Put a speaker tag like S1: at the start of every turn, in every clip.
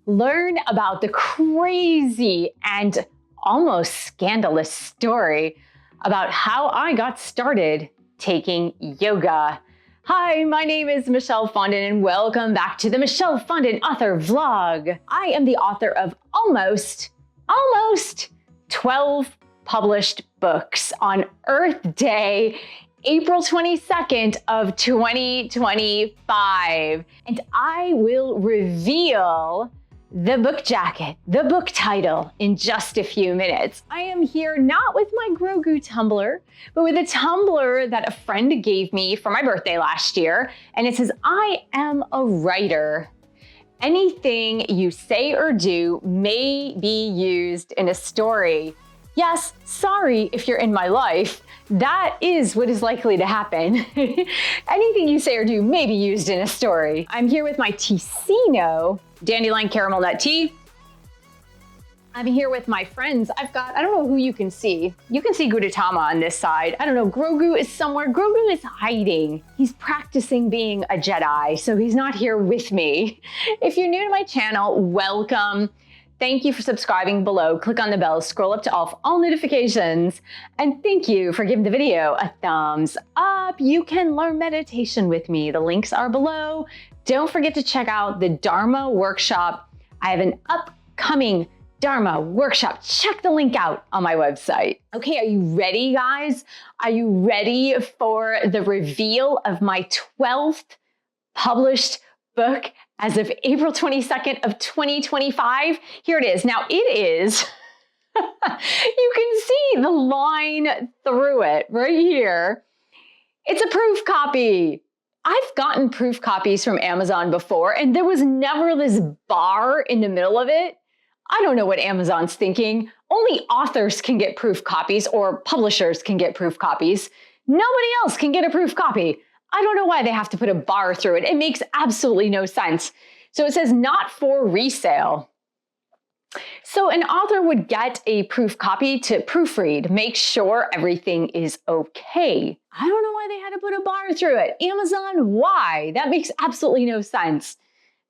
S1: learn about the crazy and almost scandalous story about how I got started taking yoga. Hi, my name is Michelle Fondin and welcome back to the Michelle Fondin Author Vlog. I am the author of almost 12 published books on Earth Day, April 22nd of 2025. And I will reveal the book jacket, the book title in just a few minutes. I am here not with my Grogu tumbler, but with a tumbler that a friend gave me for my birthday last year. And it says, I am a writer. Anything you say or do may be used in a story. Yes, sorry if you're in my life. That is what is likely to happen. Anything you say or do may be used in a story. I'm here with my Ticino Dandelion Caramel Nut Tea. I'm here with my friends. I don't know who you can see. You can see Gudetama on this side. I don't know, Grogu is somewhere. Grogu is hiding. He's practicing being a Jedi, so he's not here with me. If you're new to my channel, welcome. Thank you for subscribing below. Click on the bell, scroll up to off all notifications, and thank you for giving the video a thumbs up. You can learn meditation with me. The links are below. Don't forget to check out the Dharma workshop. I have an upcoming Dharma workshop. Check the link out on my website. Okay, are you ready, guys? Are you ready for the reveal of my 12th published book as of April 22nd of 2025? Here it is. Now it is, you can see the line through it right here. It's a proof copy. I've gotten proof copies from Amazon before, and there was never this bar in the middle of it. I don't know what Amazon's thinking. Only authors can get proof copies, or publishers can get proof copies. Nobody else can get a proof copy. I don't know why they have to put a bar through it. It makes absolutely no sense. So it says not for resale. So an author would get a proof copy to proofread, make sure everything is okay. I don't know why they had to put a bar through it. Amazon, why? That makes absolutely no sense,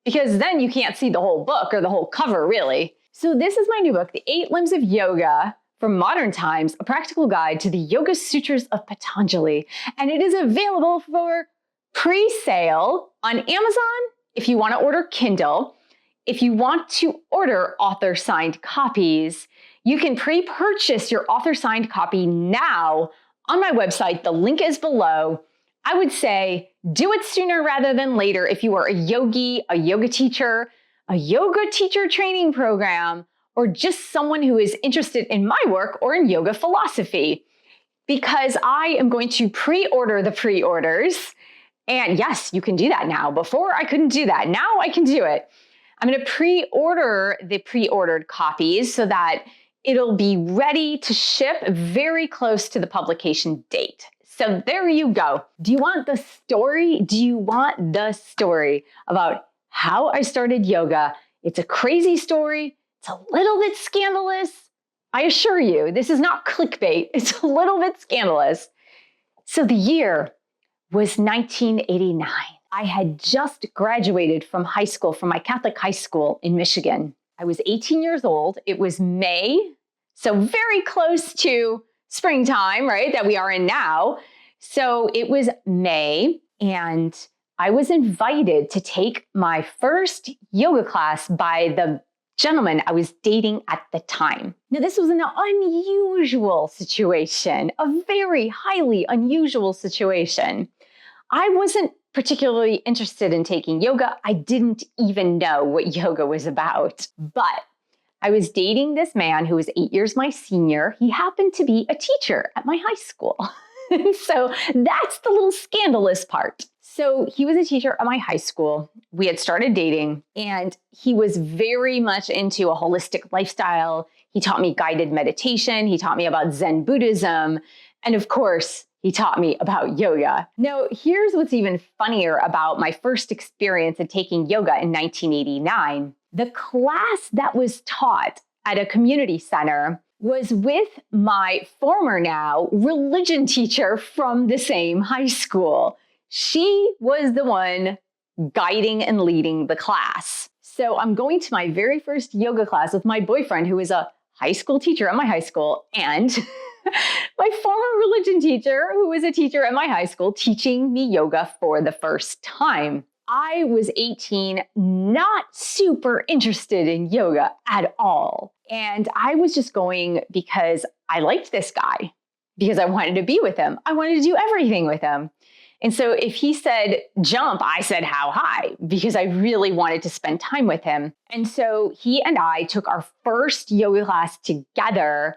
S1: because then you can't see the whole book or the whole cover, really. So this is my new book, The 8 Limbs of Yoga from Modern Times, a practical guide to the Yoga Sutras of Patanjali. And it is available for pre-sale on Amazon if you want to order Kindle. If you want to order author-signed copies, you can pre-purchase your author-signed copy now on my website. The link is below. I would say do it sooner rather than later if you are a yogi, a yoga teacher training program, or just someone who is interested in my work or in yoga philosophy, because I am going to pre-order the pre-orders. And yes, you can do that now. Before I couldn't do that. Now I can do it. I'm going to pre-order the pre-ordered copies so that it'll be ready to ship very close to the publication date. So there you go. Do you want the story? Do you want the story about how I started yoga? It's a crazy story. It's a little bit scandalous. I assure you, this is not clickbait. It's a little bit scandalous. So the year was 1989. I had just graduated from high school, from my Catholic high school in Michigan. I was 18 years old. It was May, so very close to springtime, right, that we are in now. So it was May, and I was invited to take my first yoga class by the gentleman I was dating at the time. Now, this was an unusual situation, a very highly unusual situation. I wasn't particularly interested in taking yoga. I didn't even know what yoga was about, but I was dating this man who was 8 years my senior. He happened to be a teacher at my high school. So that's the little scandalous part. So he was a teacher at my high school. We had started dating, and he was very much into a holistic lifestyle. He taught me guided meditation. He taught me about Zen Buddhism. And of course, he taught me about yoga. Now, here's what's even funnier about my first experience of taking yoga in 1989. The class that was taught at a community center was with my former now religion teacher from the same high school. She was the one guiding and leading the class. So I'm going to my very first yoga class with my boyfriend, who is a high school teacher at my high school, and my former religion teacher, who was a teacher at my high school, teaching me yoga for the first time. I was 18, not super interested in yoga at all. And I was just going because I liked this guy, because I wanted to be with him. I wanted to do everything with him. And so if he said jump, I said how high, because I really wanted to spend time with him. And so he and I took our first yoga class together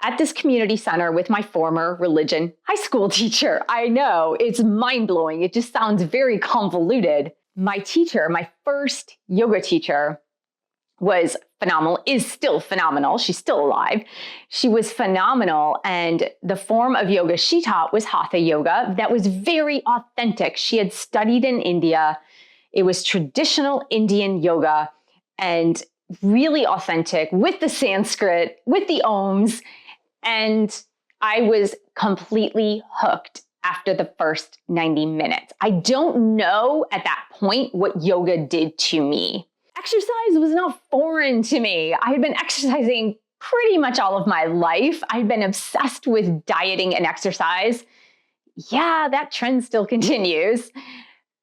S1: at this community center with my former religion high school teacher. I know, it's mind-blowing. It just sounds very convoluted. My teacher, my first yoga teacher, was phenomenal, is still phenomenal. She's still alive. She was phenomenal. And the form of yoga she taught was Hatha yoga that was very authentic. She had studied in India. It was traditional Indian yoga and really authentic with the Sanskrit, with the Oms. And I was completely hooked after the first 90 minutes. I don't know at that point what yoga did to me. Exercise was not foreign to me. I had been exercising pretty much all of my life. I'd been obsessed with dieting and exercise. Yeah, that trend still continues.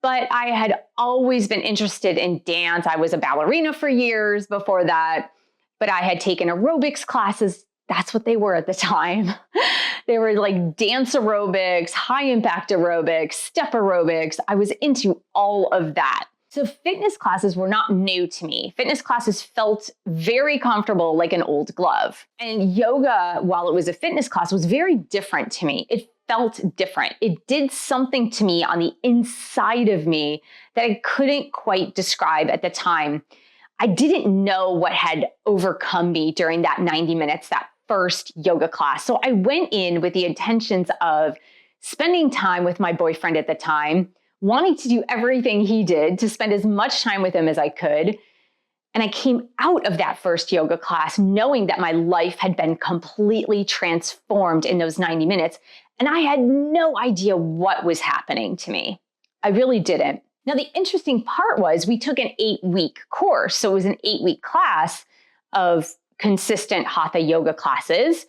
S1: But I had always been interested in dance. I was a ballerina for years before that, but I had taken aerobics classes. That's what they were at the time. They were like dance aerobics, high impact aerobics, step aerobics. I was into all of that. So fitness classes were not new to me. Fitness classes felt very comfortable, like an old glove. And yoga, while it was a fitness class, was very different to me. It felt different. It did something to me on the inside of me that I couldn't quite describe at the time. I didn't know what had overcome me during that 90 minutes, that first yoga class. So I went in with the intentions of spending time with my boyfriend at the time, wanting to do everything he did, to spend as much time with him as I could. And I came out of that first yoga class knowing that my life had been completely transformed in those 90 minutes. And I had no idea what was happening to me. I really didn't. Now, the interesting part was we took an 8-week course. So it was an 8-week class of consistent Hatha yoga classes.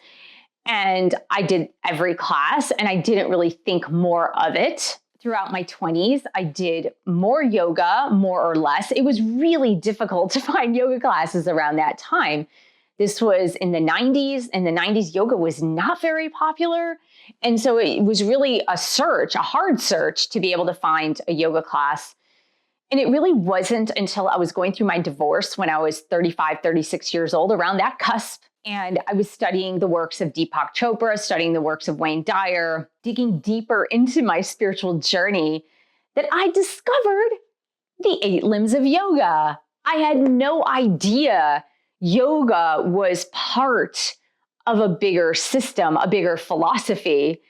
S1: And I did every class, and I didn't really think more of it. Throughout my 20s, I did more yoga, more or less. It was really difficult to find yoga classes around that time. This was in the 90s. In the 90s, yoga was not very popular. And so it was really a search, a hard search to be able to find a yoga class. And it really wasn't until I was going through my divorce when I was 35, 36 years old, around that cusp. And I was studying the works of Deepak Chopra, studying the works of Wayne Dyer, digging deeper into my spiritual journey, that I discovered the 8 limbs of yoga. I had no idea yoga was part of a bigger system, a bigger philosophy.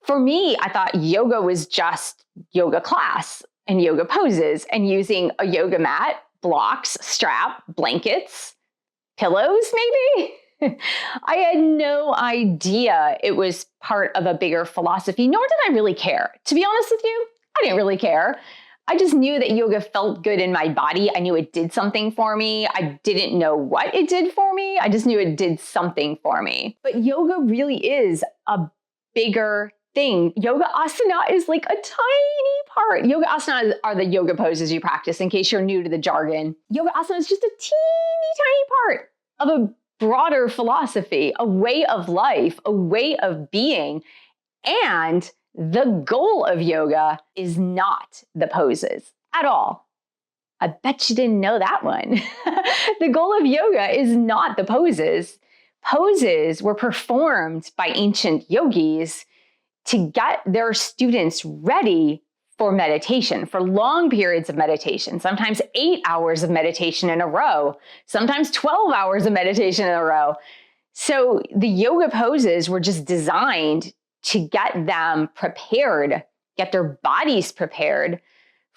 S1: For me, I thought yoga was just yoga class and yoga poses and using a yoga mat, blocks, strap, blankets, pillows maybe. I had no idea it was part of a bigger philosophy, nor did I really care. To be honest with you, I didn't really care. I just knew that yoga felt good in my body. I knew it did something for me. I didn't know what it did for me. I just knew it did something for me. But yoga really is a bigger thing. Yoga asana is like a tiny part. Yoga asanas are the yoga poses you practice, in case you're new to the jargon. Yoga asana is just a teeny tiny part of a broader philosophy, a way of life, a way of being. And the goal of yoga is not the poses at all. I bet you didn't know that one. The goal of yoga is not the poses. Poses were performed by ancient yogis to get their students ready for meditation, for long periods of meditation, sometimes 8 hours of meditation in a row, sometimes 12 hours of meditation in a row. So the yoga poses were just designed to get them prepared, get their bodies prepared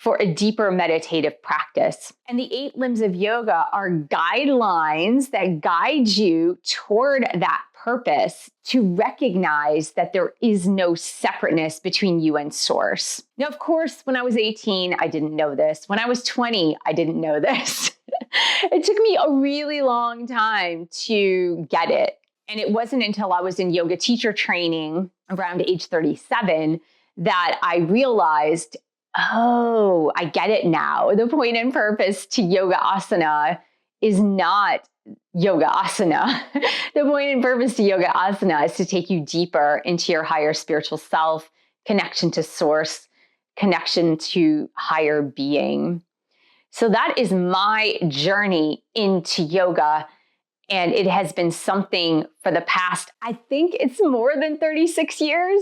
S1: for a deeper meditative practice. And the 8 limbs of yoga are guidelines that guide you toward that purpose, to recognize that there is no separateness between you and source. Now, of course, when I was 18, I didn't know this. When I was 20, I didn't know this. It took me a really long time to get it. And it wasn't until I was in yoga teacher training around age 37 that I realized, oh, I get it now. The point and purpose to yoga asana is not yoga asana. The point and purpose to yoga asana is to take you deeper into your higher spiritual self, connection to source, connection to higher being. So that is my journey into yoga. And it has been something for the past, I think it's more than 36 years.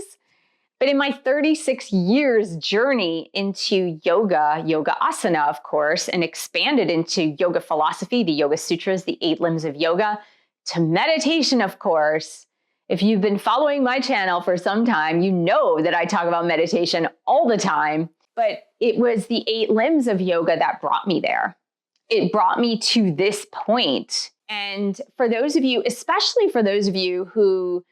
S1: But in my 36 years journey into yoga, yoga asana, of course, and expanded into yoga philosophy, the Yoga Sutras, the 8 limbs of yoga, to meditation, of course. If you've been following my channel for some time, you know that I talk about meditation all the time. But it was the 8 limbs of yoga that brought me there. It brought me to this point. And for those of you, especially for those of you who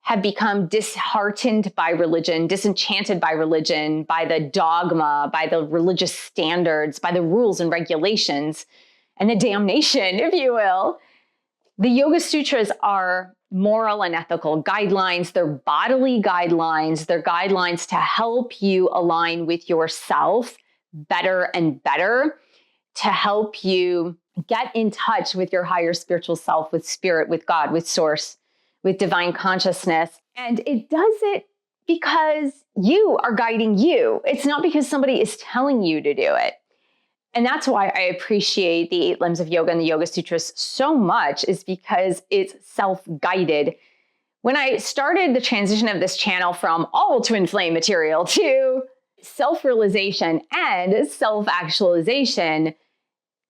S1: have become disheartened by religion, disenchanted by religion, by the dogma, by the religious standards, by the rules and regulations, and the damnation, if you will. The Yoga Sutras are moral and ethical guidelines. They're bodily guidelines. They're guidelines to help you align with yourself better and better, to help you get in touch with your higher spiritual self, with spirit, with God, with source, with divine consciousness. And it does it because you are guiding you. It's not because somebody is telling you to do it. And that's why I appreciate the 8 limbs of yoga and the Yoga Sutras so much, is because it's self-guided. When I started the transition of this channel from all twin flame material to self-realization and self-actualization,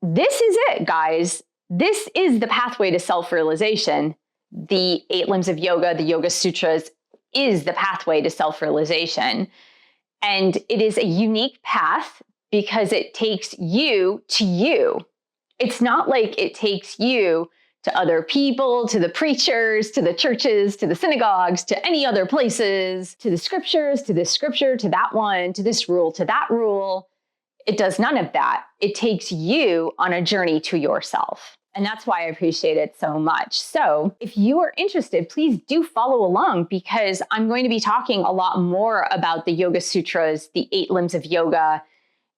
S1: this is it, guys. This is the pathway to self-realization. The 8 limbs of yoga, the Yoga Sutras, is the pathway to self-realization. And it is a unique path because it takes you to you. It's not like it takes you to other people, to the preachers, to the churches, to the synagogues, to any other places, to the scriptures, to this scripture, to that one, to this rule, to that rule. It does none of that. It takes you on a journey to yourself. And that's why I appreciate it so much. So if you are interested, please do follow along, because I'm going to be talking a lot more about the Yoga Sutras, the 8 limbs of yoga,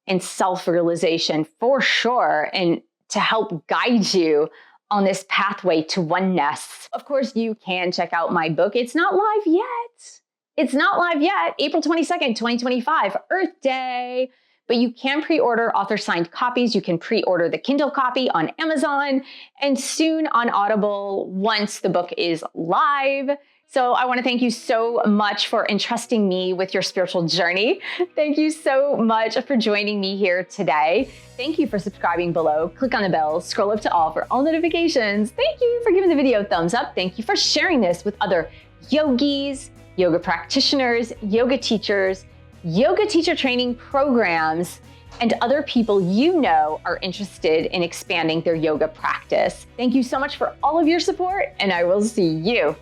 S1: and self-realization for sure, and to help guide you on this pathway to oneness. Of course, you can check out my book. It's not live yet. It's not live yet. April 22nd, 2025, Earth Day. But you can pre-order author-signed copies. You can pre-order the Kindle copy on Amazon, and soon on Audible once the book is live. So I want to thank you so much for entrusting me with your spiritual journey. Thank you so much for joining me here today. Thank you for subscribing below. Click on the bell, scroll up to all for all notifications. Thank you for giving the video a thumbs up. Thank you for sharing this with other yogis, yoga practitioners, yoga teachers, yoga teacher training programs, and other people you know are interested in expanding their yoga practice. Thank you so much for all of your support, and I will see you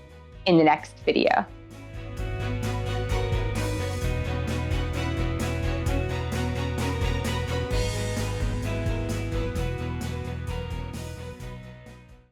S1: in the next video.